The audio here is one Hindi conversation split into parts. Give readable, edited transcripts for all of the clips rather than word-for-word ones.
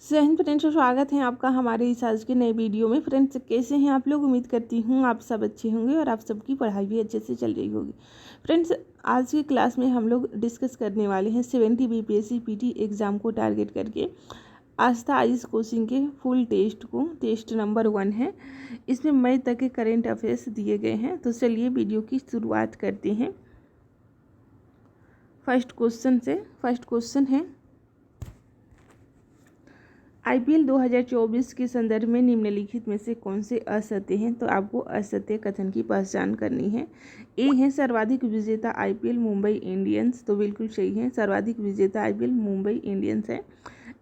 जय हिंद फ्रेंड्स, स्वागत है आपका हमारे इस आज के नए वीडियो में। फ्रेंड्स, कैसे हैं आप लोग? उम्मीद करती हूँ आप सब अच्छे होंगे और आप सबकी पढ़ाई भी अच्छे से चल रही होगी। फ्रेंड्स, आज की क्लास में हम लोग डिस्कस करने वाले हैं 70 बीपीएससी पीटी एग्ज़ाम को टारगेट करके आस्था आइस कोचिंग के फुल टेस्ट को। टेस्ट नंबर 1 है, इसमें मई तक के करेंट अफेयर्स दिए गए हैं। तो चलिए वीडियो की शुरुआत करते हैं फर्स्ट क्वेश्चन से। फर्स्ट क्वेश्चन है, आईपीएल 2024 के संदर्भ में निम्नलिखित में से कौन से असत्य हैं? तो आपको असत्य कथन की पहचान करनी है। ए है सर्वाधिक विजेता आईपीएल मुंबई इंडियंस, तो बिल्कुल सही है, सर्वाधिक विजेता आईपीएल मुंबई इंडियंस है।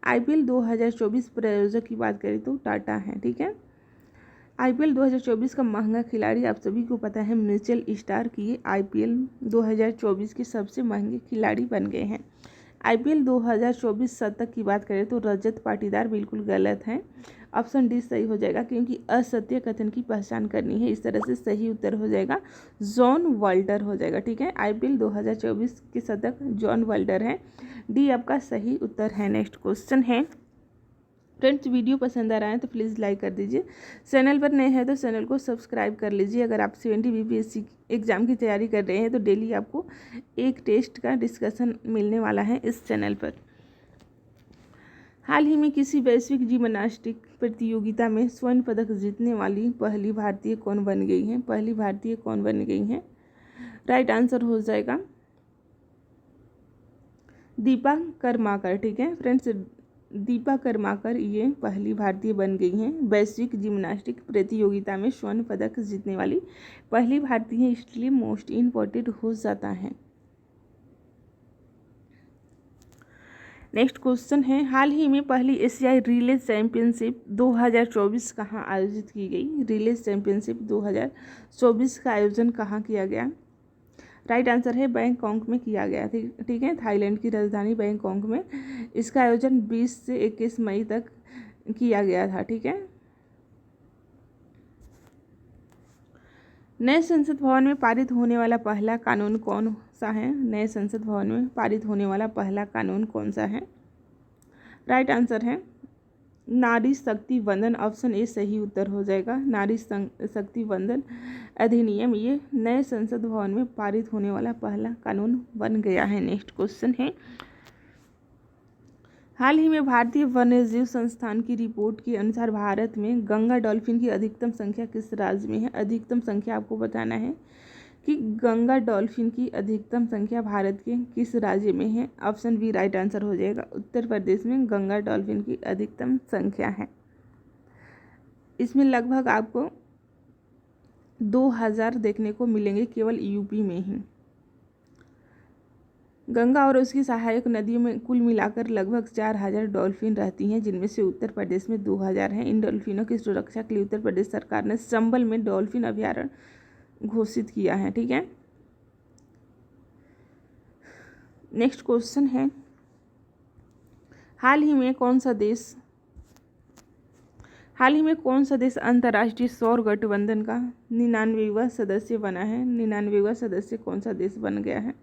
आईपीएल 2024 प्रायोजक की बात करें तो टाटा है, ठीक है। आईपीएल 2024 का महंगा खिलाड़ी आप सभी को पता है मिचेल स्टार्क, ये आईपीएल 2024 के सबसे महंगे खिलाड़ी बन गए हैं। आईपीएल 2024 शतक की बात करें तो रजत पाटीदार, बिल्कुल गलत है। ऑप्शन डी सही हो जाएगा क्योंकि असत्य कथन की पहचान करनी है। इस तरह से सही उत्तर हो जाएगा जॉन वाल्टर हो जाएगा, ठीक है। आईपीएल 2024 के शतक जॉन वाल्टर है, डी आपका सही उत्तर है। नेक्स्ट क्वेश्चन है, फ्रेंड्स वीडियो पसंद आ रहा है तो प्लीज़ लाइक कर दीजिए। चैनल पर नए हैं तो चैनल को सब्सक्राइब कर लीजिए। अगर आप 70 बीपीएससी एग्ज़ाम की तैयारी कर रहे हैं तो डेली आपको एक टेस्ट का डिस्कशन मिलने वाला है इस चैनल पर। हाल ही में किसी वैश्विक जिम्नास्टिक प्रतियोगिता में स्वर्ण पदक जीतने वाली पहली भारतीय कौन बन गई है? पहली भारतीय कौन बन गई है? राइट आंसर हो जाएगा दीपा कर्माकर, ठीक है फ्रेंड्स। दीपा कर्माकर ये पहली भारतीय बन गई हैं वैश्विक जिम्नास्टिक प्रतियोगिता में स्वर्ण पदक जीतने वाली पहली भारतीय, इसलिए मोस्ट इम्पोर्टेंट हो जाता है। नेक्स्ट क्वेश्चन है, हाल ही में पहली एशियाई रिले चैंपियनशिप 2024 कहाँ आयोजित की गई? रिले चैंपियनशिप 2024 का आयोजन कहाँ किया गया? राइट आंसर है बैंकॉक में किया गया, ठीक है। थाईलैंड की राजधानी बैंकॉक में इसका आयोजन 20 से 21 मई तक किया गया था, ठीक है। नए संसद भवन में पारित होने वाला पहला कानून कौन सा है? नए संसद भवन में पारित होने वाला पहला कानून कौन सा है? राइट आंसर है नारी शक्ति वंदन, ऑप्शन ए सही उत्तर हो जाएगा। नारी शक्ति वंदन अधिनियम ये नए संसद भवन में पारित होने वाला पहला कानून बन गया है। नेक्स्ट क्वेश्चन है, हाल ही में भारतीय वन्यजीव संस्थान की रिपोर्ट के अनुसार भारत में गंगा डॉल्फिन की अधिकतम संख्या किस राज्य में है? अधिकतम संख्या आपको बताना है कि गंगा डॉल्फिन की अधिकतम संख्या भारत के किस राज्य में है? ऑप्शन बी राइट आंसर हो जाएगा, उत्तर प्रदेश में गंगा डॉल्फिन की अधिकतम संख्या है। इसमें लगभग आपको 2000 देखने को मिलेंगे केवल यूपी में ही। गंगा और उसकी सहायक नदियों में कुल मिलाकर लगभग 4000 डॉल्फिन रहती हैं, जिनमें से उत्तर प्रदेश में 2000 हैं। इन डॉल्फिनों की सुरक्षा के लिए उत्तर प्रदेश सरकार ने चंबल में डॉल्फिन अभयारण्य घोषित किया है, ठीक है। नेक्स्ट क्वेश्चन है, हाल ही में कौन सा देश अंतर्राष्ट्रीय सौर गठबंधन का 99वां सदस्य बना है? 99वां सदस्य कौन सा देश बन गया है?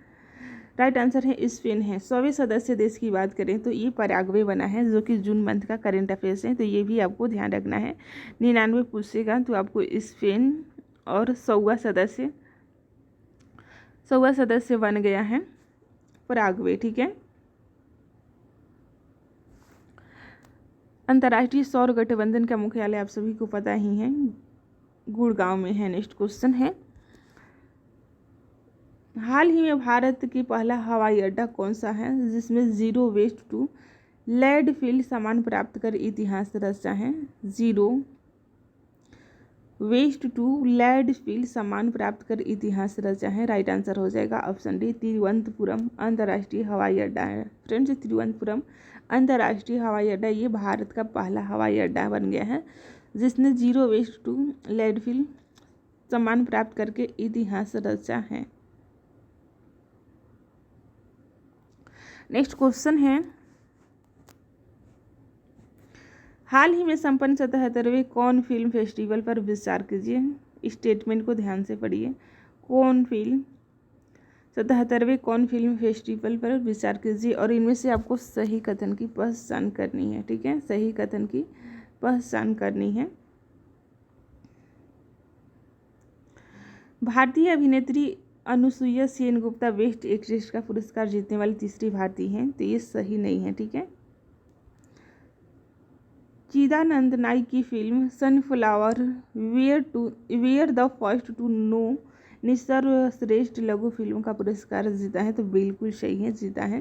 राइट आंसर है स्पेन है। 100वें सदस्य देश की बात करें तो ये पैराग्वे बना है, जो कि जून मंथ का करेंट अफेयर्स है, तो ये भी आपको ध्यान रखना है। 99 पूछेगा तो आपको स्पेन और 100वां सदस्य बन गया है पैराग्वे, ठीक है। अंतर्राष्ट्रीय सौर गठबंधन का मुख्यालय आप सभी को पता ही है, गुड़गांव में है। नेक्स्ट क्वेश्चन है, हाल ही में भारत के पहला हवाई अड्डा कौन सा है जिसमें जीरो वेस्ट टू लैंडफिल सामान प्राप्त कर इतिहास रचा है? जीरो वेस्ट टू लैंडफिल सामान प्राप्त कर इतिहास रचा है। राइट आंसर हो जाएगा ऑप्शन डी तिरुवनंतपुरम अंतर्राष्ट्रीय हवाई अड्डा है। फ्रेंड्स, तिरुवनंतपुरम अंतर्राष्ट्रीय हवाई अड्डा ये भारत का पहला हवाई अड्डा बन गया है जिसने जीरो वेस्ट टू लैंडफिल सामान प्राप्त करके इतिहास रचा है। नेक्स्ट क्वेश्चन है, हाल ही में संपन्न 77वें कौन फिल्म फेस्टिवल पर विचार कीजिए। स्टेटमेंट को ध्यान से पढ़िए। कौन फिल्म 77वें कौन फिल्म फेस्टिवल पर विचार कीजिए और इनमें से आपको सही कथन की पहचान करनी है। ठीक है, सही कथन की पहचान करनी है। भारतीय अभिनेत्री अनुसुईया सेन गुप्ता बेस्ट एक्ट्रेस का पुरस्कार जीतने वाली तीसरी भारतीय हैं, तो ये सही नहीं है। ठीक है, चिदानंद नाइक की film Sunflower Were the First to Know ने सर्वश्रेष्ठ लघु फिल्म का पुरस्कार जीता है, तो बिल्कुल सही है, जीता है।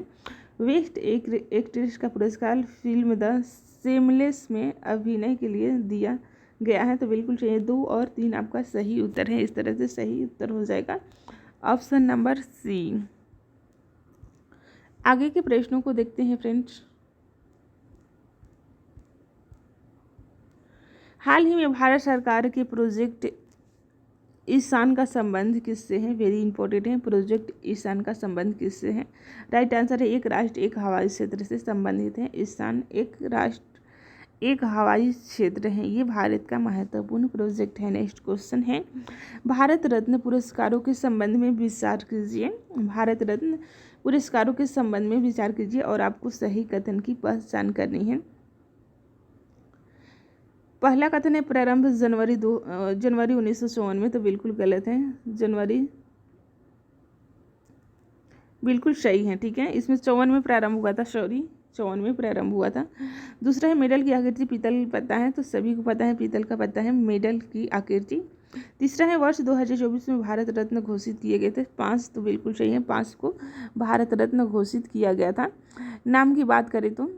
बेस्ट एक्ट्रेस का पुरस्कार फिल्म द सेमलेस में अभिनय के लिए दिया गया है, तो बिल्कुल सही है। 2 और 3 आपका सही उत्तर है। इस तरह से सही उत्तर हो जाएगा ऑप्शन नंबर सी। आगे के प्रश्नों को देखते हैं फ्रेंड्स। हाल ही में भारत सरकार के प्रोजेक्ट ईशान का संबंध किससे है? वेरी इंपॉर्टेंट है, प्रोजेक्ट ईशान का संबंध किससे है? राइट आंसर है एक राष्ट्र एक हवाई क्षेत्र से संबंधित है। ईशान एक राष्ट्र एक हवाई क्षेत्र है, ये भारत का महत्वपूर्ण प्रोजेक्ट है। नेक्स्ट क्वेश्चन है, भारत रत्न पुरस्कारों के संबंध में विचार कीजिए। भारत रत्न पुरस्कारों के संबंध में विचार कीजिए और आपको सही कथन की पहचान करनी है। पहला कथन है प्रारंभ जनवरी 1954 में, तो बिल्कुल गलत है। जनवरी बिल्कुल सही है। ठीक है, इसमें 54 में प्रारंभ हुआ था, 54 में प्रारंभ हुआ था। दूसरा है मेडल की आकृति पीतल पता है, तो सभी को पता है पीतल का पता है मेडल की आकृति। तीसरा है वर्ष 2024 में भारत रत्न घोषित किए गए थे, 5 तो बिल्कुल सही है, 5 को भारत रत्न घोषित किया गया था। नाम की बात करें तो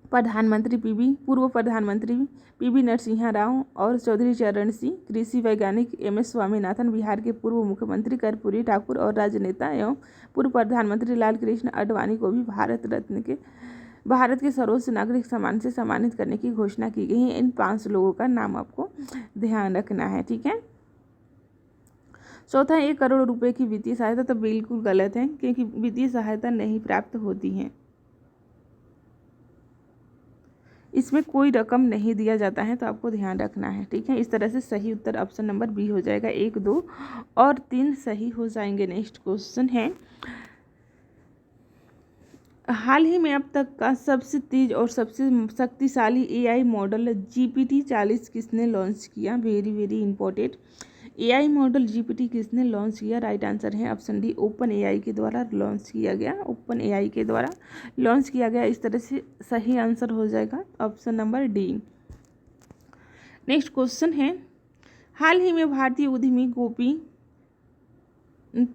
पूर्व प्रधानमंत्री पीवी नरसिम्हा राव और चौधरी चरण सिंह, कृषि वैज्ञानिक MS स्वामीनाथन, बिहार के पूर्व मुख्यमंत्री कर्पूरी ठाकुर और राजनेता एवं पूर्व प्रधानमंत्री लाल कृष्ण आडवाणी को भी भारत के सर्वोच्च नागरिक सम्मान से सम्मानित करने की घोषणा की गई है। इन 5 लोगों का नाम आपको ध्यान रखना है। ठीक है, चौथा 1 करोड़ रुपए की वित्तीय सहायता, तो बिल्कुल गलत है, क्योंकि वित्तीय सहायता नहीं प्राप्त होती है, इसमें कोई रकम नहीं दिया जाता है, तो आपको ध्यान रखना है। ठीक है, इस तरह से सही उत्तर ऑप्शन नंबर बी हो जाएगा। 1, 2 और 3 सही हो जाएंगे। नेक्स्ट क्वेश्चन है, हाल ही में अब तक का सबसे तेज और सबसे शक्तिशाली AI मॉडल GPT-40 किसने लॉन्च किया? Very very important, AI model GPT किसने लॉन्च किया? राइट आंसर है ऑप्शन डी, ओपन AI के द्वारा लॉन्च किया गया, ओपन AI के द्वारा लॉन्च किया गया। इस तरह से सही आंसर हो जाएगा option number D. Next question है, हाल ही में भारतीय उद्यमी गोपी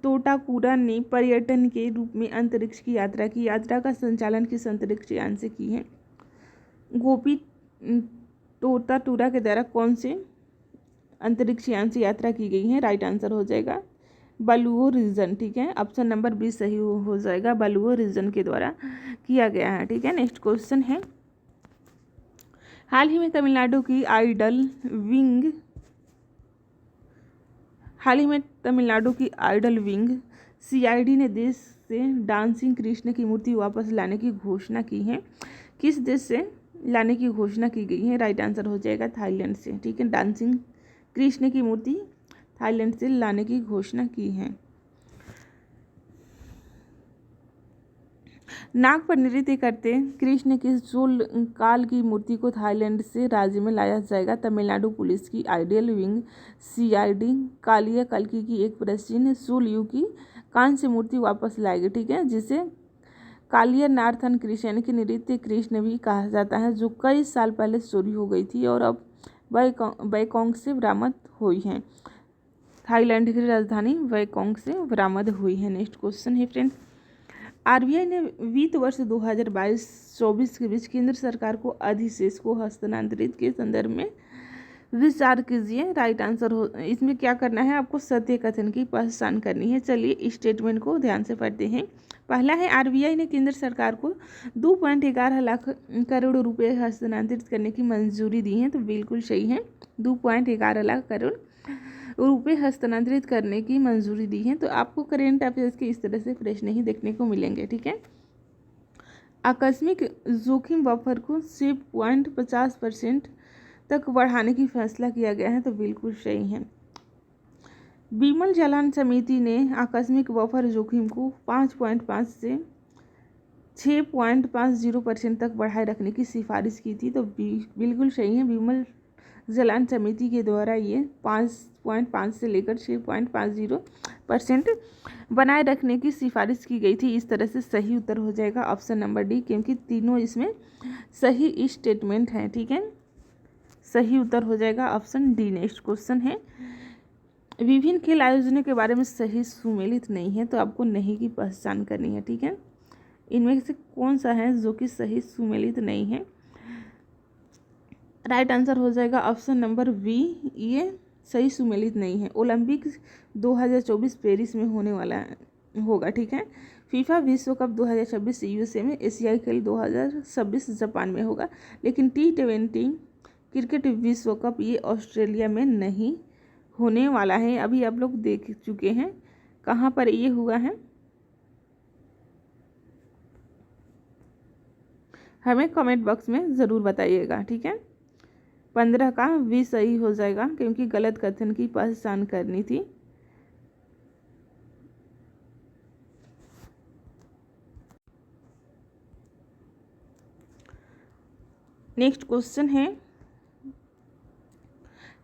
तोटाकुरा ने पर्यटन के रूप में अंतरिक्ष की यात्रा की। यात्रा का संचालन किस अंतरिक्ष यान से की है? गोपी तोटाकुरा के द्वारा कौन से अंतरिक्ष यान से यात्रा की गई है? राइट आंसर हो जाएगा बलुओ रीजन। ठीक है, ऑप्शन नंबर बी सही हो जाएगा, बलुओ रीजन के द्वारा किया गया है। ठीक है, नेक्स्ट क्वेश्चन है, हाल ही में तमिलनाडु की आइडल विंग CID ने देश से डांसिंग कृष्ण की मूर्ति वापस लाने की घोषणा की है। किस देश से लाने की घोषणा की गई है? राइट आंसर हो जाएगा थाईलैंड से। ठीक है, डांसिंग कृष्ण की मूर्ति थाईलैंड से लाने की घोषणा की है। नाग पर नृत्य करते कृष्ण की शूल काल की मूर्ति को थाईलैंड से राज्य में लाया जाएगा। तमिलनाडु पुलिस की आइडियल विंग CID कालिया कल्की की एक प्राचीन शूल युग की कांस्य मूर्ति वापस लाएगी। ठीक है, जिसे कालिया नार्थन कृष्ण की नृत्य कृष्ण भी कहा जाता है, जो कई साल पहले चोरी हो गई थी और अब बैंकॉक से बरामद हुई है। थाईलैंड की राजधानी बैंकॉक से बरामद हुई है। नेक्स्ट क्वेश्चन है फ्रेंड्स, RBI ने वित्त वर्ष 2022-24 के बीच केंद्र सरकार को अधिशेष को हस्तांतरित के संदर्भ में विचार कीजिए। राइट आंसर हो, इसमें क्या करना है, आपको सत्य कथन की पहचान करनी है। चलिए स्टेटमेंट को ध्यान से पढ़ते हैं। पहला है, RBI ने केंद्र सरकार को 2.11 लाख करोड़ रुपए हस्तांतरित करने की मंजूरी दी है, तो बिल्कुल सही है, 2.11 लाख करोड़ रुपए हस्तांतरित करने की मंजूरी दी है। तो आपको करेंट अफेयर्स के इस तरह से प्रश्न ही देखने को मिलेंगे। ठीक है, आकस्मिक जोखिम बफर को 6.50% तक बढ़ाने की फैसला किया गया है, तो बिल्कुल सही है। बीमल जालान समिति ने आकस्मिक बफर जोखिम को 5.5 से 6.50% तक बढ़ाए रखने की सिफारिश की थी। तो बिल्कुल सही है, बीमल जालान समिति के द्वारा ये 5.5 से लेकर 6.50% बनाए रखने की सिफारिश की गई थी। इस तरह से सही उत्तर हो जाएगा ऑप्शन नंबर डी, क्योंकि तीनों इसमें सही स्टेटमेंट हैं। ठीक है, सही उत्तर हो जाएगा ऑप्शन डी। नेक्स्ट क्वेश्चन है, विभिन्न खेल आयोजनों के बारे में सही सुमेलित नहीं है, तो आपको नहीं की पहचान करनी है। ठीक है, इनमें से कौन सा है जो कि सही सुमेलित नहीं है? राइट आंसर हो जाएगा ऑप्शन नंबर बी, ये सही सुमेलित नहीं है। ओलंपिक 2024 पेरिस में होने वाला होगा। ठीक है, फीफा विश्व कप 2026 यूएसए में, एशियाई खेल 2026 जापान में होगा, लेकिन T20 क्रिकेट विश्व कप ये ऑस्ट्रेलिया में नहीं होने वाला है। अभी आप लोग देख चुके हैं कहाँ पर ये हुआ है, हमें कमेंट बॉक्स में ज़रूर बताइएगा। ठीक है, 15 का भी सही हो जाएगा, क्योंकि गलत कथन की पहचान करनी थी। नेक्स्ट क्वेश्चन है,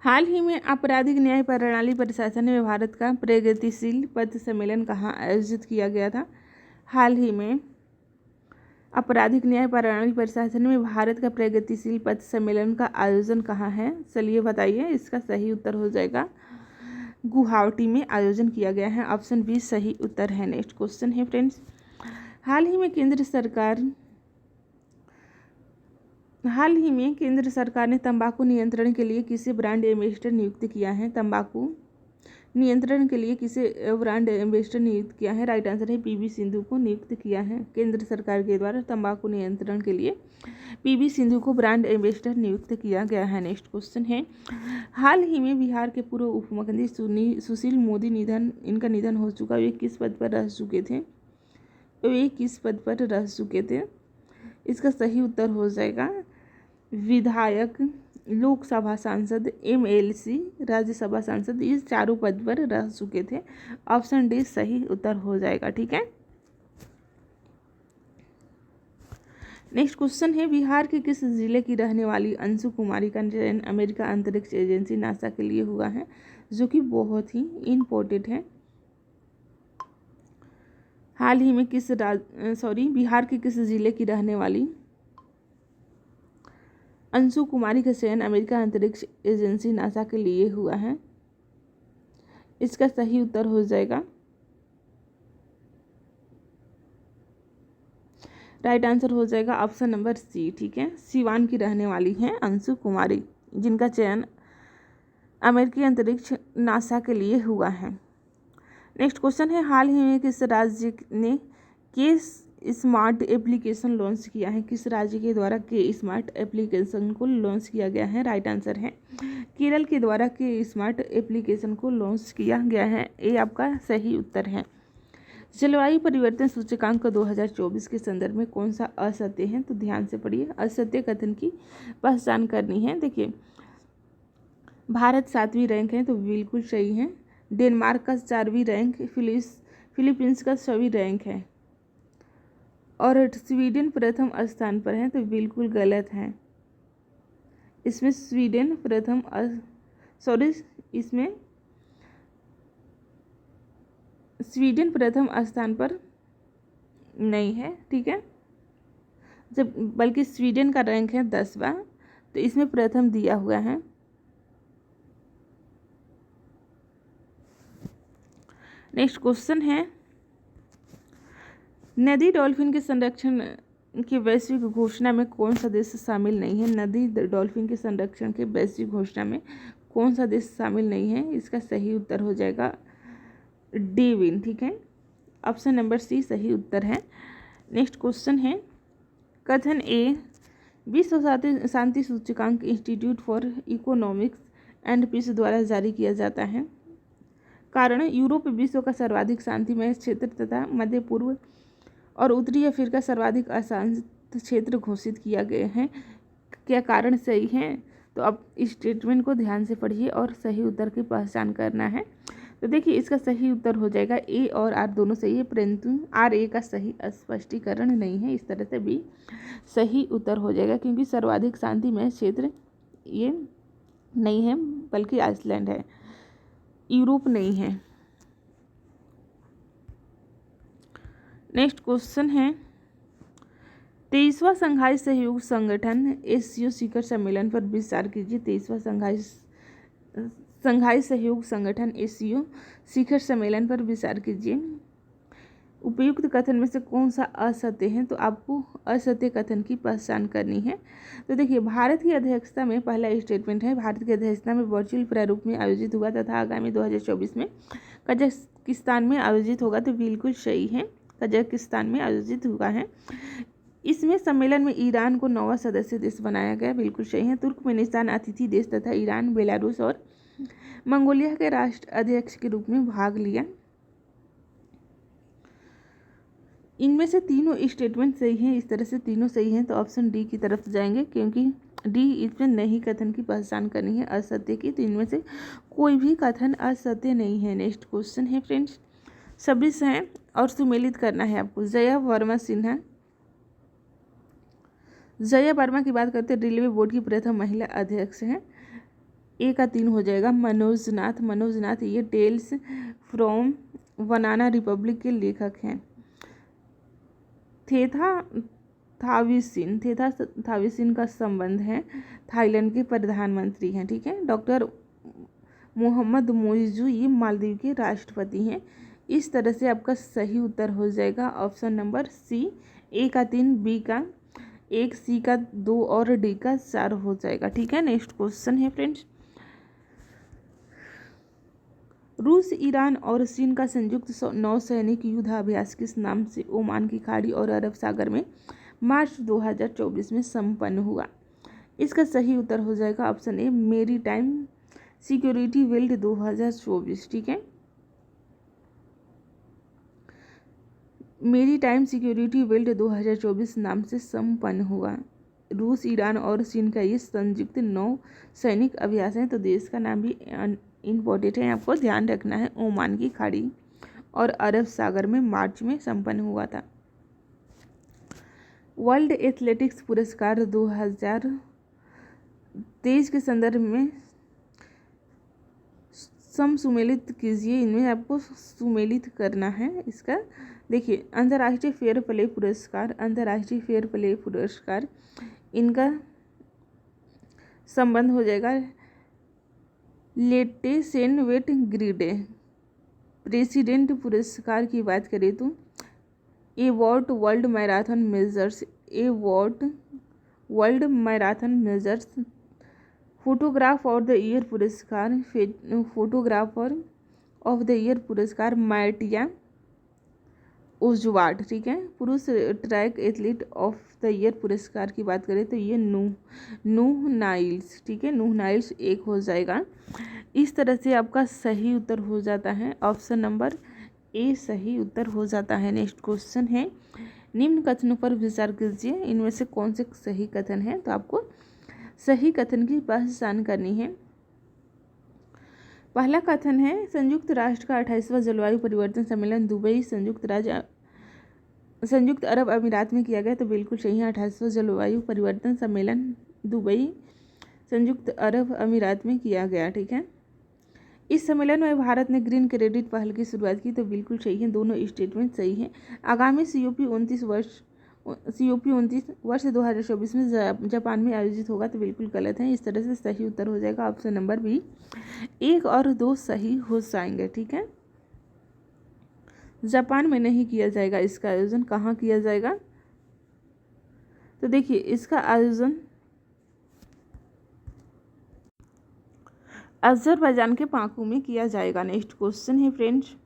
हाल ही में आपराधिक न्याय प्रणाली प्रशासन में भारत का प्रगतिशील पथ सम्मेलन कहाँ आयोजित किया गया था? हाल ही में आपराधिक न्याय प्रणाली प्रशासन में भारत का प्रगतिशील पथ सम्मेलन का आयोजन कहाँ है? चलिए बताइए, इसका सही उत्तर हो जाएगा गुवाहाटी में आयोजन किया गया है। ऑप्शन बी सही उत्तर है। नेक्स्ट क्वेश्चन है फ्रेंड्स, हाल ही में केंद्र सरकार ने तंबाकू नियंत्रण के लिए किसे ब्रांड एम्बेसडर नियुक्त किया है? तंबाकू नियंत्रण के लिए किसे ब्रांड एम्बेसडर नियुक्त किया है? राइट आंसर है पीवी सिंधु को नियुक्त किया है। केंद्र सरकार के द्वारा तंबाकू नियंत्रण के लिए पीवी सिंधु को ब्रांड एम्बेसडर नियुक्त किया गया है। नेक्स्ट क्वेश्चन है, हाल ही में बिहार के पूर्व उप मुख्यमंत्री सुशील मोदी इनका निधन हो चुका। वे किस पद पर रह चुके थे? इसका सही उत्तर हो जाएगा विधायक, लोकसभा सांसद, MLC, राज्यसभा सांसद, ये चारों पद पर रह चुके थे। ऑप्शन डी सही उत्तर हो जाएगा। ठीक है, नेक्स्ट क्वेश्चन है, बिहार के किस जिले की रहने वाली अंशु कुमारी का चयन अमेरिका अंतरिक्ष एजेंसी नासा के लिए हुआ है? जो कि बहुत ही इम्पोर्टेंट है। हाल ही में बिहार के किस जिले की रहने वाली अंशु कुमारी का चयन अमेरिका अंतरिक्ष एजेंसी नासा के लिए हुआ है? इसका सही उत्तर हो जाएगा, राइट आंसर हो जाएगा ऑप्शन नंबर सी। ठीक है, सिवान की रहने वाली हैं अंशु कुमारी, जिनका चयन अमेरिकी अंतरिक्ष नासा के लिए हुआ है। नेक्स्ट क्वेश्चन है, हाल ही में किस राज्य ने के स्मार्ट एप्लीकेशन लॉन्च किया है? किस राज्य के द्वारा के स्मार्ट एप्लीकेशन को लॉन्च किया गया है? राइट आंसर है केरल के द्वारा के स्मार्ट एप्लीकेशन को लॉन्च किया गया है। ये आपका सही उत्तर है। जलवायु परिवर्तन सूचकांक 2024 के संदर्भ में कौन सा असत्य है? तो ध्यान से पढ़िए, असत्य कथन की पहचान करनी है। देखिए, भारत 7वीं रैंक है, तो बिल्कुल सही है। डेनमार्क का 4वीं रैंक, फिलीपींस का 6वीं रैंक है, और स्वीडन प्रथम स्थान पर है, तो बिल्कुल गलत है। इसमें स्वीडन प्रथम स्थान पर नहीं है। ठीक है, जब बल्कि स्वीडन का रैंक है 10वां, तो इसमें प्रथम दिया हुआ है। नेक्स्ट क्वेश्चन है, नदी डॉल्फिन के संरक्षण की वैश्विक घोषणा में कौन सा देश शामिल नहीं है? नदी डॉल्फिन के संरक्षण के वैश्विक घोषणा में कौन सा देश शामिल नहीं है? इसका सही उत्तर हो जाएगा डेविन। ठीक है, ऑप्शन नंबर सी सही उत्तर है। नेक्स्ट क्वेश्चन है, कथन ए विश्व शांति सूचकांक Institute for Economics and Peace द्वारा जारी किया जाता है। कारण, यूरोप विश्व का सर्वाधिक शांतिमय क्षेत्र तथा मध्य पूर्व और उत्तरी अफ्रीका सर्वाधिक अशांत क्षेत्र घोषित किया गया है। क्या कारण सही है? तो अब इस स्टेटमेंट को ध्यान से पढ़िए और सही उत्तर की पहचान करना है। तो देखिए इसका सही उत्तर हो जाएगा ए और आर दोनों सही है, परंतु आर ए का सही स्पष्टीकरण नहीं है। इस तरह से भी सही उत्तर हो जाएगा, क्योंकि सर्वाधिक शांतिमय क्षेत्र ये नहीं है बल्कि आइसलैंड है, यूरोप नहीं है। नेक्स्ट क्वेश्चन है 23वां संघाई सहयोग संगठन एससीओ शिखर सम्मेलन पर विचार कीजिए। 23वां संघाई सहयोग संगठन एससीओ शिखर सम्मेलन पर विचार कीजिए। उपयुक्त कथन में से कौन सा असत्य है, तो आपको असत्य कथन की पहचान करनी है। तो देखिए भारत की अध्यक्षता में पहला स्टेटमेंट है, भारत की अध्यक्षता में वर्चुअल प्रारूप में आयोजित हुआ तथा आगामी 2024 में कजाकिस्तान में आयोजित होगा, तो बिल्कुल सही है, कजाकिस्तान में आयोजित हुआ है। इसमें सम्मेलन में ईरान को 9वां सदस्य देश बनाया गया, बिल्कुल सही है। तुर्कमेनिस्तान अतिथि देश तथा ईरान, बेलारूस और मंगोलिया के राष्ट्र अध्यक्ष के रूप में भाग लिया। इनमें से तीनों स्टेटमेंट सही हैं, इस तरह से तीनों सही हैं, तो ऑप्शन डी की तरफ जाएंगे, क्योंकि डी इसमें नहीं कथन की पहचान करनी है असत्य की, तो इनमें से कोई भी कथन असत्य नहीं है। नेक्स्ट क्वेश्चन है फ्रेंड्स 26 है और सुमेलित करना है आपको। जया वर्मा की बात करते हैं, रेलवे बोर्ड की प्रथम महिला अध्यक्ष हैं। ए का 3 हो जाएगा। मनोज नाथ ये टेल्स फ्रॉम बनाना रिपब्लिक के लेखक हैं। थेथा थाविसिन का संबंध है, थाईलैंड के प्रधानमंत्री हैं, ठीक है। डॉक्टर मोहम्मद मोइजू ये मालदीव के राष्ट्रपति हैं। इस तरह से आपका सही उत्तर हो जाएगा ऑप्शन नंबर सी। ए का 3, बी का 1, सी का 2 और डी का 4 हो जाएगा, ठीक है। नेक्स्ट क्वेश्चन है फ्रेंड्स रूस, ईरान और चीन का संयुक्त नौसैनिक युद्धाभ्यास किस नाम से ओमान की खाड़ी और अरब सागर में मार्च 2024 में संपन्न हुआ। इसका सही उत्तर हो जाएगा ऑप्शन ए मेरी टाइम सिक्योरिटी वेल्ड 2024, ठीक है। मेरी टाइम सिक्योरिटी वेल्ड 2024 नाम से संपन्न हुआ। रूस, ईरान और चीन का ये संयुक्त नौसैनिक अभ्यास है, तो देश का नाम भी इम्पोर्टेंट है, आपको ध्यान रखना है। ओमान की खाड़ी और अरब सागर में मार्च में संपन्न हुआ था। वर्ल्ड एथलेटिक्स पुरस्कार 2023 के संदर्भ में सुमेलित कीजिए। इनमें आपको सुमेलित करना है। इसका देखिए अंतर्राष्ट्रीय फेयर प्ले पुरस्कार इनका संबंध हो जाएगा लेटेसेन वेट ग्रीडे। प्रेसिडेंट पुरस्कार की बात करें तो award world marathon measures. Photograph of the year पुरस्कार मैटिया उजवाड, ठीक है। पुरुष track athlete of the year पुरस्कार की बात करें तो ये नूह नाइल्स, ठीक है। नूह नाइल्स 1 हो जाएगा। इस तरह से आपका सही उत्तर हो जाता है ऑप्शन नंबर ए सही उत्तर हो जाता है। नेक्स्ट क्वेश्चन है निम्न कथनों पर विचार कीजिए, इनमें से कौन से सही कथन है, तो आपको सही कथन की पहचान करनी है। पहला कथन है संयुक्त राष्ट्र का 28वां जलवायु परिवर्तन सम्मेलन दुबई संयुक्त अरब अमीरात में किया गया, तो बिल्कुल सही है। 28वां जलवायु परिवर्तन सम्मेलन दुबई संयुक्त अरब अमीरात में किया गया, ठीक है। इस सम्मेलन में भारत ने ग्रीन क्रेडिट पहल की शुरुआत की, तो बिल्कुल सही है, दोनों स्टेटमेंट सही हैं। आगामी COP29 वर्ष 2024 में जापान में आयोजित होगा, तो बिल्कुल गलत है। इस तरह से सही उत्तर हो जाएगा ऑप्शन नंबर बी। 1 और 2 सही हो जाएंगे, ठीक है। जापान में नहीं किया जाएगा, इसका आयोजन कहाँ किया जाएगा, तो देखिए इसका आयोजन अजरबैजान के बाकू में किया जाएगा। नेक्स्ट क्वेश्चन है फ्रेंड्स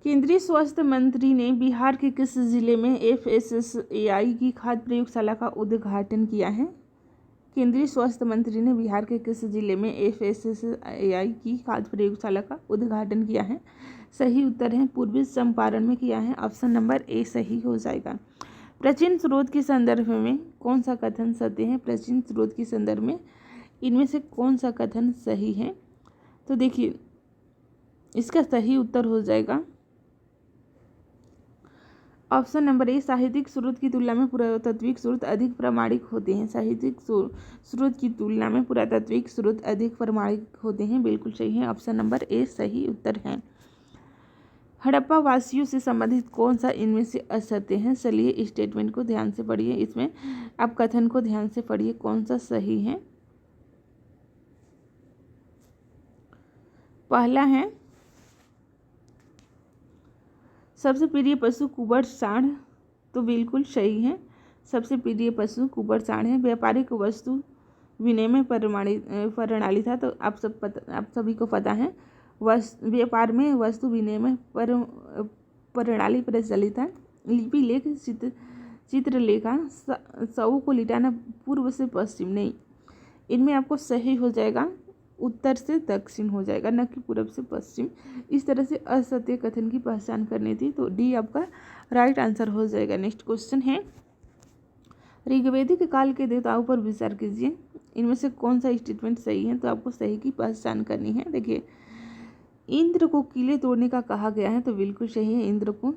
केंद्रीय स्वास्थ्य मंत्री ने बिहार के किस जिले में FSSAI की खाद्य प्रयोगशाला का उद्घाटन किया है। केंद्रीय स्वास्थ्य मंत्री ने बिहार के किस जिले में FSSAI की खाद्य प्रयोगशाला का उद्घाटन किया है। सही उत्तर है पूर्वी चंपारण में किया है, ऑप्शन नंबर ए सही हो जाएगा। प्राचीन स्रोत के संदर्भ में कौन सा कथन सत्य है। प्राचीन स्रोत के संदर्भ में इनमें से कौन सा कथन सही है, तो देखिए इसका सही उत्तर हो जाएगा ऑप्शन नंबर ए, साहित्यिक स्रोत की तुलना में पुरातात्विक स्रोत अधिक प्रामाणिक होते हैं। साहित्यिक स्रोत की तुलना में पुरातात्विक स्रोत अधिक प्रामाणिक होते हैं, बिल्कुल सही है, ऑप्शन नंबर ए सही उत्तर है। हड़प्पा वासियों से संबंधित कौन सा इनमें से असत्य है? चलिए स्टेटमेंट को ध्यान से पढ़िए, इसमें आप कथन को ध्यान से पढ़िए कौन सा सही है। पहला है सबसे प्रिय पशु कुबड़ सांड, तो बिल्कुल सही है, सबसे प्रिय पशु कुबड़ सांड है। व्यापारिक वस्तु विनिमय प्रणाली था, तो आप सभी को पता है व्यापार में वस्तु विनिमय प्रणाली प्रचलित है। लिपि लेख चित्रलेखा सऊ को लिटाना पूर्व से पश्चिम, नहीं, इनमें आपको सही हो जाएगा उत्तर से दक्षिण हो जाएगा, न कि पूर्व से पश्चिम। इस तरह से असत्य कथन की पहचान करनी थी, तो डी आपका राइट आंसर हो जाएगा। नेक्स्ट क्वेश्चन है ऋग्वेदिक काल के देवताओं पर विचार कीजिए, इनमें से कौन सा स्टेटमेंट सही है? तो आपको सही की पहचान करनी है। देखिए इंद्र को किले तोड़ने का कहा गया है, तो बिल्कुल सही है, इंद्र को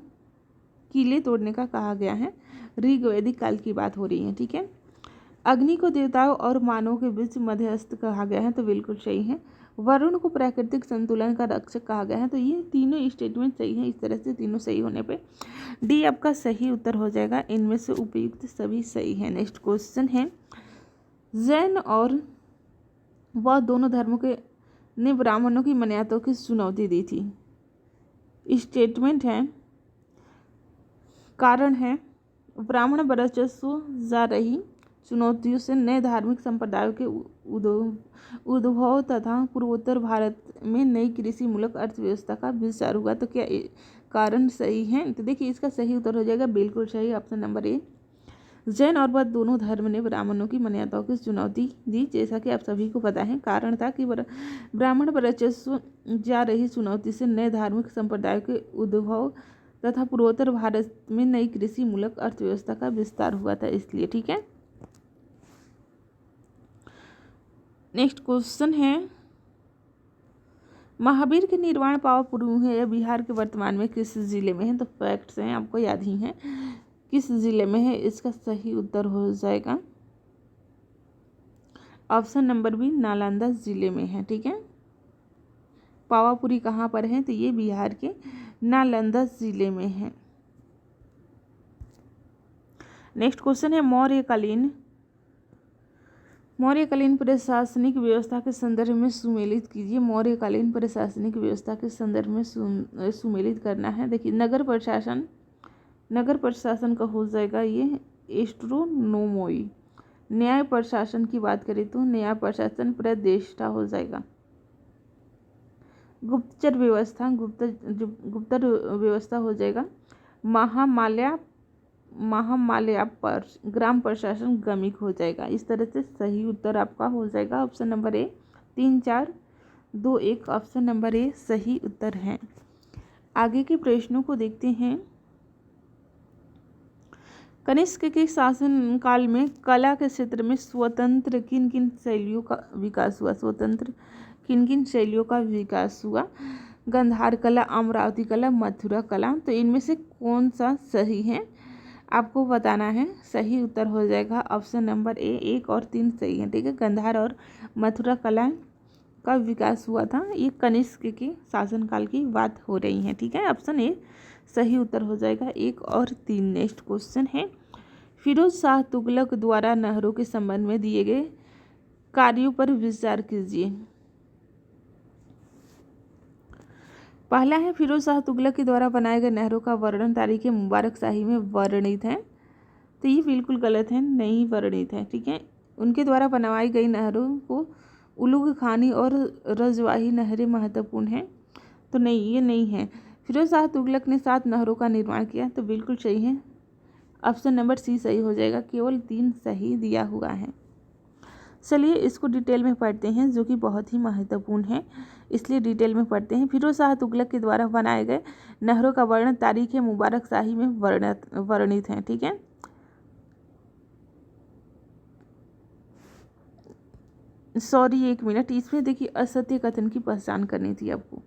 किले तोड़ने का कहा गया है, ऋग्वेदिक काल की बात हो रही है, ठीक है। अग्नि को देवताओं और मानवों के बीच मध्यस्थ कहा गया है, तो बिल्कुल सही है। वरुण को प्राकृतिक संतुलन का रक्षक कहा गया है, तो ये तीनों स्टेटमेंट सही है। इस तरह से तीनों सही होने पे डी आपका सही उत्तर हो जाएगा, इनमें से उपयुक्त सभी सही है। नेक्स्ट क्वेश्चन है जैन और बौद्ध दोनों धर्मों के ने ब्राह्मणों की मान्यताओं की चुनौती दी थी। स्टेटमेंट है कारण है ब्राह्मण वर्चस्व जा रही चुनौतियों से नए धार्मिक संप्रदायों के उद्भव तथा पूर्वोत्तर भारत में नई कृषि मूलक अर्थव्यवस्था का विस्तार हुआ। तो क्या कारण सही है? तो देखिए इसका सही उत्तर हो जाएगा बिल्कुल सही, ऑप्शन नंबर ए। जैन और बौद्ध दोनों धर्म ने ब्राह्मणों की मान्यताओं की चुनौती दी, जैसा कि आप सभी को पता है। कारण था कि ब्राह्मण वर्चस्व जा रही चुनौती से नए धार्मिक संप्रदायों के उद्भव तथा पूर्वोत्तर भारत में नई कृषि मूलक अर्थव्यवस्था का विस्तार हुआ था, इसलिए, ठीक है। नेक्स्ट क्वेश्चन है महावीर के निर्वाण पावापुरी है, यह बिहार के वर्तमान में किस जिले में है? तो फैक्ट्स हैं, आपको याद ही है, किस जिले में है? इसका सही उत्तर हो जाएगा ऑप्शन नंबर बी, नालंदा जिले में है, ठीक है। पावापुरी कहाँ पर है? तो ये बिहार के नालंदा जिले में है। नेक्स्ट क्वेश्चन है मौर्यकालीन प्रशासनिक व्यवस्था के संदर्भ में सुमेलित कीजिए। मौर्यकालीन प्रशासनिक व्यवस्था के संदर्भ में सुमेलित करना है। देखिए नगर प्रशासन का हो जाएगा ये एस्ट्रोनोमोई। न्याय प्रशासन की बात करें तो न्याय प्रशासन प्रतिष्ठा हो जाएगा। गुप्तचर व्यवस्था हो जाएगा महामालया पर ग्राम प्रशासन गमिक हो जाएगा। इस तरह से सही उत्तर आपका हो जाएगा option number A. 3 4 2 1 option number A सही उत्तर है। आगे के प्रश्नों को देखते हैं। कनिष्क के शासन काल में कला के क्षेत्र में स्वतंत्र किन किन शैलियों का विकास हुआ? गंधार कला, अमरावती कला, मथुरा कला। तो इनमें से कौन सा सही है आपको बताना है। सही उत्तर हो जाएगा ऑप्शन नंबर ए। 1 और 3 सही है, ठीक है। गंधार और मथुरा कला का विकास हुआ था, ये कनिष्क के शासनकाल की बात हो रही है, ठीक है। ऑप्शन ए सही उत्तर हो जाएगा 1 और 3। नेक्स्ट क्वेश्चन है फिरोज शाह तुगलक द्वारा नहरों के संबंध में दिए गए कार्यों पर विचार कीजिए। पहला है फिरोज शाह तुगलक के द्वारा बनाए गए नहरों का वर्णन तारीख मुबारक शाही में वर्णित है। तो ये बिल्कुल गलत है, नहीं वर्णित है, ठीक है। उनके द्वारा बनवाई गई नहरों को उलुग खानी और रजवाही नहरें महत्वपूर्ण हैं, तो नहीं, ये नहीं है। फिरोज शाह तुगलक ने 7 नहरों का निर्माण किया, तो बिल्कुल सही है, ऑप्शन नंबर सी सही हो जाएगा। केवल 3 सही दिया हुआ है। चलिए इसको डिटेल में पढ़ते हैं, जो कि बहुत ही महत्वपूर्ण है, इसलिए डिटेल में पढ़ते हैं। फिरोज शाह तुगलक के द्वारा बनाए गए नहरों का वर्णन तारीख मुबारक शाही में वर्णित है, ठीक है। सॉरी, एक मिनट, इसमें देखिए असत्य कथन की पहचान करनी थी आपको।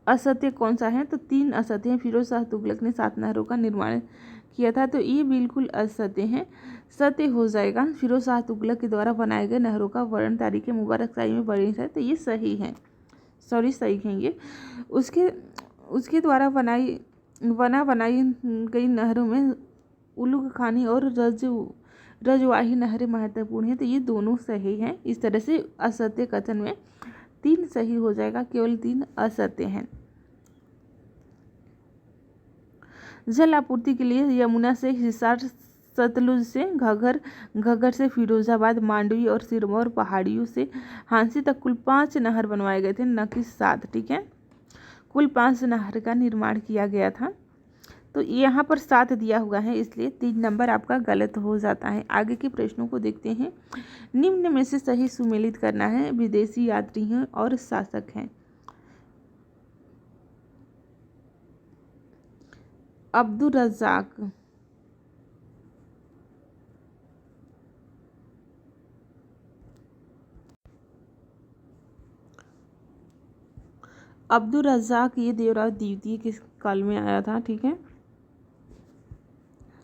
असत्य कौन सा है? तो 3 असत्य हैं। फिरोज शाह तुगलक ने 7 नहरों का निर्माण किया था, तो ये बिल्कुल असत्य हैं। सत्य हो जाएगा फिरोज शाह तुगलक के द्वारा बनाए गए नहरों का वर्णन तारीख मुबारक शाही में वर्णित है, तो ये सही है। सॉरी, सही है ये। उसके उसके द्वारा बनाई गई नहरों में उलुग खानी और रजवाही नहरें महत्वपूर्ण हैं, तो ये दोनों सही हैं। इस तरह से असत्य कथन में 3 सही हो जाएगा, केवल 3 असत्य हैं। जल आपूर्ति के लिए यमुना से हिसार, सतलुज से घग्गर, घग्गर से फिरोजाबाद, मांडवी और सिरमौर पहाड़ियों से हांसी तक कुल 5 नहर बनवाए गए थे, न कि 7। ठीक है, कुल 5 नहर का निर्माण किया गया था। तो यहाँ पर 7 दिया हुआ है, इसलिए 3 नंबर आपका गलत हो जाता है। आगे के प्रश्नों को देखते हैं। निम्न में से सही सुमेलित करना है। विदेशी यात्री हैं और शासक हैं। अब्दुल रज़ाक, अब्दुल रज़ाक ये देवराज द्वितीय के काल में आया था। ठीक है,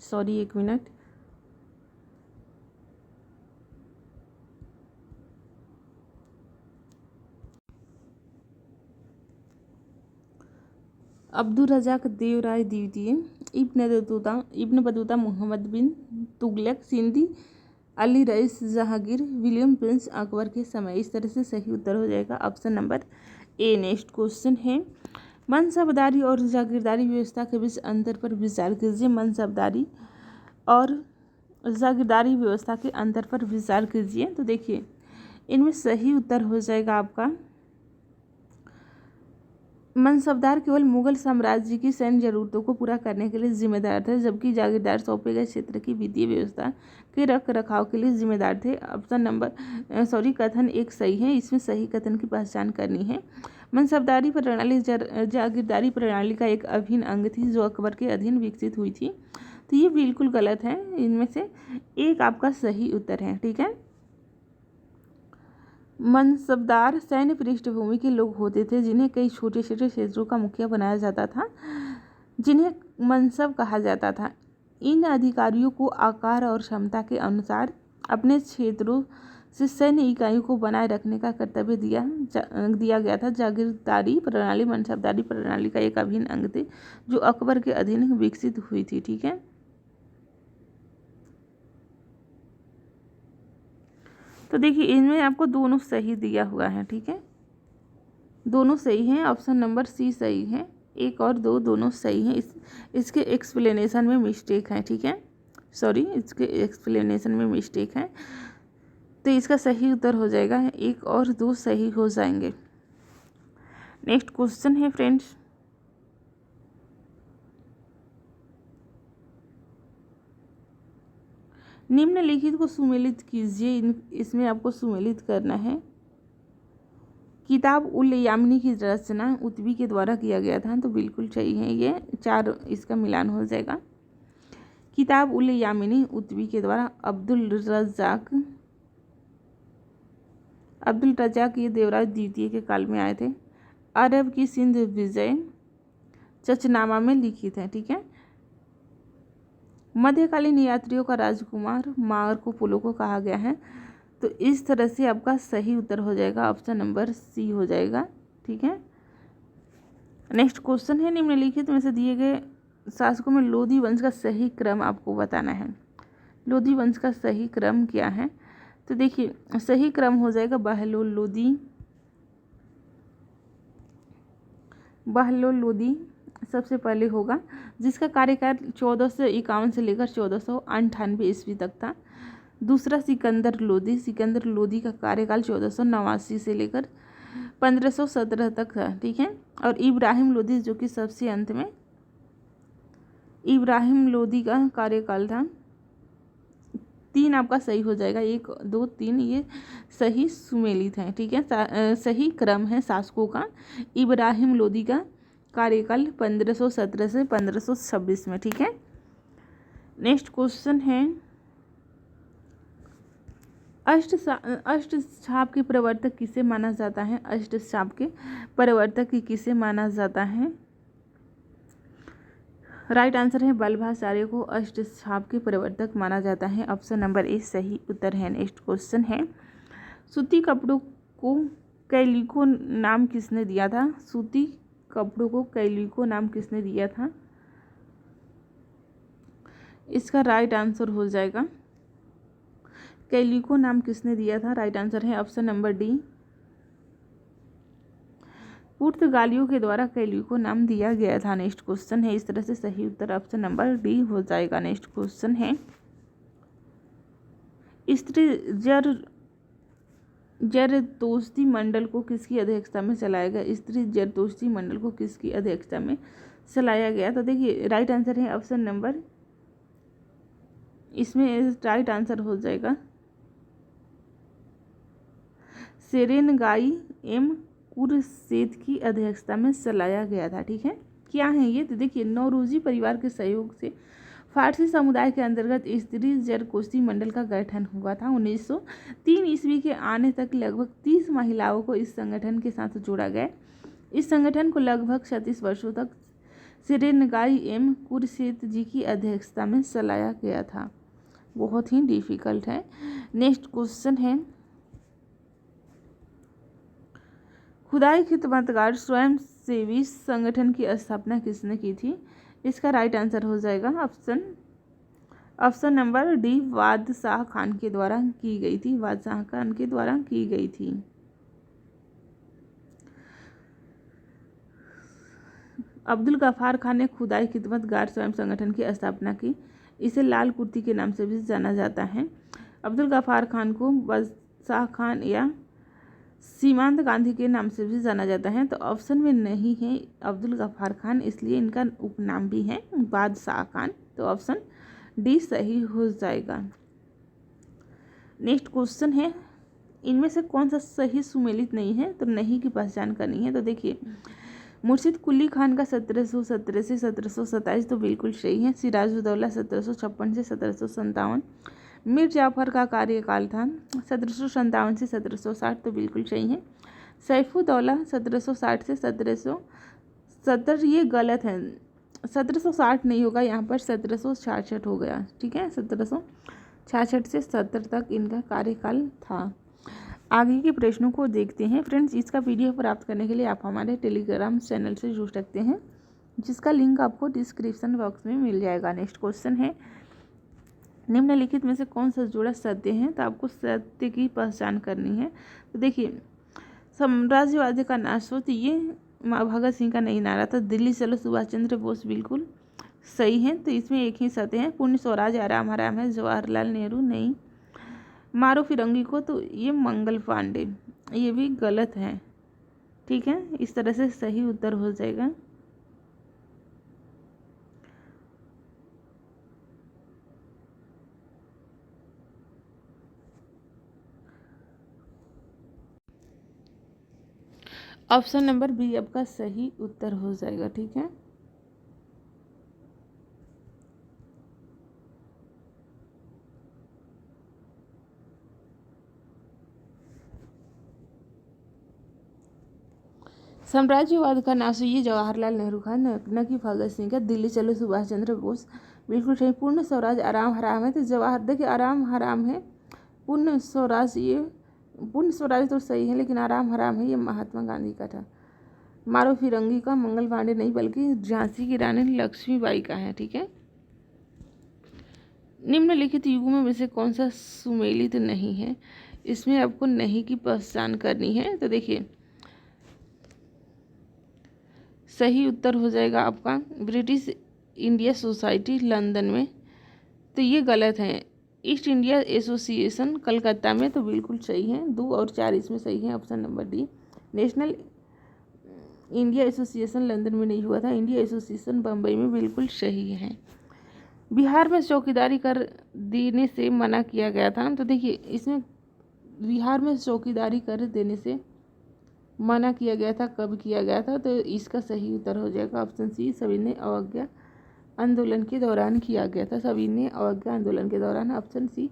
सॉरी, एक मिनट। अब्दुल रज़ाक देवराय द्वितीय इब्न बतूता, मोहम्मद बिन Tughlaq, Sindhi, Ali rice Jahangir, William Prince Akbar के समय। इस तरह से सही उत्तर हो जाएगा option number A. Next question है, मनसबदारी और जागीरदारी व्यवस्था के बीच अंतर पर विचार कीजिए। मनसबदारी और जागीरदारी व्यवस्था के अंतर पर विचार कीजिए। तो देखिए, इनमें सही उत्तर हो जाएगा आपका मनसबदार केवल मुगल साम्राज्य की सैन्य जरूरतों को पूरा करने के लिए जिम्मेदार थे, जबकि जागीरदार सौंपे गए क्षेत्र की वित्तीय व्यवस्था के रख रखाव के लिए जिम्मेदार थे। ऑप्शन नंबर सॉरी, कथन एक सही है। इसमें सही कथन की पहचान करनी है। मनसबदारी प्रणाली जागीरदारी प्रणाली का एक अभिन्न अंग थी, जो अकबर के अधीन विकसित हुई थी। तो ये बिल्कुल गलत है। इनमें से एक आपका सही उत्तर है। ठीक है, मनसबदार सैन्य पृष्ठभूमि के लोग होते थे, जिन्हें कई छोटे छोटे क्षेत्रों का मुखिया बनाया जाता था, जिन्हें मनसब कहा जाता था। इन अधिकारियों को आकार और क्षमता के अनुसार अपने क्षेत्रों से सैन्य इकाइयों को बनाए रखने का कर्तव्य दिया गया था। जागीरदारी प्रणाली मनसबदारी प्रणाली का एक अभिन्न अंग थी, जो अकबर के अधीन विकसित हुई थी। ठीक है, तो देखिए, इनमें आपको दोनों सही दिया हुआ है। ठीक है, दोनों सही हैं। ऑप्शन नंबर सी सही है। 1 और 2 दोनों सही हैं। इसके एक्सप्लेनेशन में मिस्टेक है। ठीक है, सॉरी, इसके एक्सप्लेनेशन में मिस्टेक है, तो इसका सही उत्तर हो जाएगा 1 और 2 सही हो जाएंगे। नेक्स्ट क्वेश्चन है फ्रेंड्स, निम्नलिखित को सुमेलित कीजिए। इसमें आपको सुमेलित करना है। किताब उल यामिनी की रचना उत्बी के द्वारा किया गया था, तो बिल्कुल सही है ये। 4 इसका मिलान हो जाएगा। किताब उल यामिनी उत्बी के द्वारा अब्दुल रज़ाक ये देवराज द्वितीय के काल में आए थे। अरब की सिंध विजय चचनामा में लिखित है। ठीक है, मध्यकालीन यात्रियों का राजकुमार मार्को पोलो को कहा गया है। तो इस तरह से आपका सही उत्तर हो जाएगा ऑप्शन नंबर सी हो जाएगा। ठीक है, नेक्स्ट क्वेश्चन है, निम्नलिखित में से दिए गए शासकों में लोधी वंश का सही क्रम आपको बताना है। लोधी वंश का सही क्रम क्या है? तो देखिए, सही क्रम हो जाएगा बहलोल लोधी सबसे पहले होगा, जिसका कार्यकाल 1451 से लेकर 1498 ईस्वी तक था। दूसरा सिकंदर लोधी का कार्यकाल 1489 से लेकर 1517 तक था। ठीक है, और इब्राहिम लोधी जो कि सबसे अंत में इब्राहिम लोधी का कार्यकाल था। 3 आपका सही हो जाएगा, 1 2 3 ये सही सुमेलित है। ठीक है, सही क्रम है शासकों का। इब्राहिम लोधी का कार्यकाल 1517 से 1526 में। ठीक है, नेक्स्ट क्वेश्चन है, अष्टछाप के प्रवर्तक किसे माना जाता है? अष्टछाप के प्रवर्तक किसे माना जाता है? राइट आंसर है वल्लभाचार्य को अष्टछाप के प्रवर्तक माना जाता है। ऑप्शन नंबर ए सही उत्तर है। नेक्स्ट क्वेश्चन है, सूती कपड़ों को कैलिको नाम किसने दिया था? सूती कपड़ों को कैलिको नाम किसने दिया था? इसका राइट आंसर हो जाएगा, कैलिको नाम किसने दिया था? राइट आंसर है ऑप्शन नंबर डी, पुर्तगालियों के द्वारा कैलिको नाम दिया गया था। नेक्स्ट क्वेश्चन है, इस तरह से सही उत्तर ऑप्शन नंबर डी हो जाएगा। नेक्स्ट क्वेश्चन है, स्त्री जरदोश्ती मंडल को किसकी अध्यक्षता में चलाया गया? स्त्री जरदोश्ती मंडल को किसकी अध्यक्षता में चलाया गया? तो देखिए राइट आंसर है ऑप्शन नंबर, इसमें राइट आंसर हो जाएगा सेरेनगाई एम कुरशेद की अध्यक्षता में चलाया गया था। ठीक है, क्या है ये? तो देखिए नौरोजी परिवार के सहयोग से फारसी समुदाय के अंतर्गत स्त्री जरदोश्ती मंडल का गठन हुआ था। 1903 ईस्वी के आने तक लगभग 30 महिलाओं को इस संगठन के साथ जोड़ा गया। इस संगठन को लगभग 36 वर्षों तक सेरेनगाई एम कुरशेद जी की अध्यक्षता में चलाया गया था। बहुत ही डिफिकल्ट है। नेक्स्ट क्वेश्चन है, खुदाई खिदमतगार स्वयंसेवी संगठन की स्थापना किसने की थी? इसका राइट आंसर हो जाएगा ऑप्शन नंबर डी, बादशाह खान के द्वारा की गई थी। बादशाह खान के द्वारा की गई थी। अब्दुल गफ्फार खान ने खुदाई खिदमतगार स्वयं संगठन की स्थापना की। इसे लाल कुर्ती के नाम से भी जाना जाता है। अब्दुल गफ्फार खान को बादशाह खान या सीमांत गांधी के नाम से भी जाना जाता है। तो ऑप्शन में नहीं है अब्दुल गफ्फार खान, इसलिए इनका उपनाम भी है बादशाह खान। तो ऑप्शन डी सही हो जाएगा। नेक्स्ट क्वेश्चन है, इनमें से कौन सा सही सुमेलित नहीं है? तो नहीं की पहचान करनी है। तो देखिए मुर्शिद कुली खान का 1717 से 1727 तो बिल्कुल सही है। सिराजुद्दौला 1756 से 1757। मीर जाफर का कार्यकाल था 1757 से 1760 तो बिल्कुल सही है। सैफुद्दौला 1760 से 1770 ये गलत है, 1760 नहीं होगा, यहाँ पर 1766 हो गया। ठीक है, 1766 से 70 तक इनका कार्यकाल था। आगे के प्रश्नों को देखते हैं। फ्रेंड्स, इसका PDF प्राप्त करने के लिए आप हमारे टेलीग्राम चैनल से जुड़ सकते हैं, जिसका लिंक आपको डिस्क्रिप्शन बॉक्स में मिल जाएगा। नेक्स्ट क्वेश्चन है, निम्नलिखित में से कौन सा जोड़ा सत्य है? तो आपको सत्य की पहचान करनी है। तो देखिए साम्राज्यवादी का नाश हो, तो ये भगत सिंह का नहीं नारा था। दिल्ली चलो सुभाष चंद्र बोस बिल्कुल सही है। तो इसमें एक ही सत्य है, पूर्ण स्वराज आराम हराम है, जवाहरलाल नेहरू नहीं। मारो फिरंगी को, तो ये मंगल पांडे, ये भी गलत है। ठीक है, इस तरह से सही उत्तर हो जाएगा। ऑप्शन नंबर बी आपका सही उत्तर हो जाएगा। ठीक है, साम्राज्यवाद का नाश ये जवाहरलाल नेहरू का, न कि भगत सिंह का। दिल्ली चलो सुभाष चंद्र बोस बिल्कुल सही। पूर्ण स्वराज आराम हराम है, तो जवाहर, देखिए आराम हराम है, पूर्ण स्वराज, ये पूर्ण स्वराज तो सही है, लेकिन आराम हराम है ये महात्मा गांधी का था। मारो फिरंगी का मंगल पांडे नहीं, बल्कि झांसी की रानी लक्ष्मीबाई का है। ठीक है, निम्नलिखित युगों में से कौन सा सुमेलित नहीं है? इसमें आपको नहीं की पहचान करनी है। तो देखिए सही उत्तर हो जाएगा आपका ब्रिटिश इंडिया सोसाइटी लंदन में, तो ये गलत है। ईस्ट इंडिया एसोसिएशन कलकत्ता में, तो बिल्कुल सही है। 2 और 4 इसमें सही है। Option number D. National India association London में नहीं हुआ था, इंडिया एसोसिएशन बम्बई में, बिल्कुल सही है। बिहार में चौकीदारी कर देने से मना किया गया था। तो देखिए इसमें बिहार में चौकीदारी कर देने से मना किया गया था, कब किया गया था? तो इसका सही उत्तर हो जाएगा ऑप्शन सी, सविनय अवज्ञा आंदोलन के दौरान किया गया था। सविनय अवज्ञा आंदोलन के दौरान, ऑप्शन सी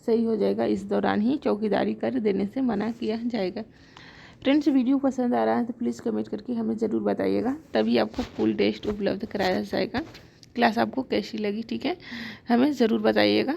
सही हो जाएगा। इस दौरान ही चौकीदारी कर देने से मना किया जाएगा। फ्रेंड्स, वीडियो पसंद आ रहा है तो प्लीज़ कमेंट करके हमें ज़रूर बताइएगा, तभी आपको फुल टेस्ट उपलब्ध कराया जाएगा। क्लास आपको कैसी लगी, ठीक है, हमें ज़रूर बताइएगा।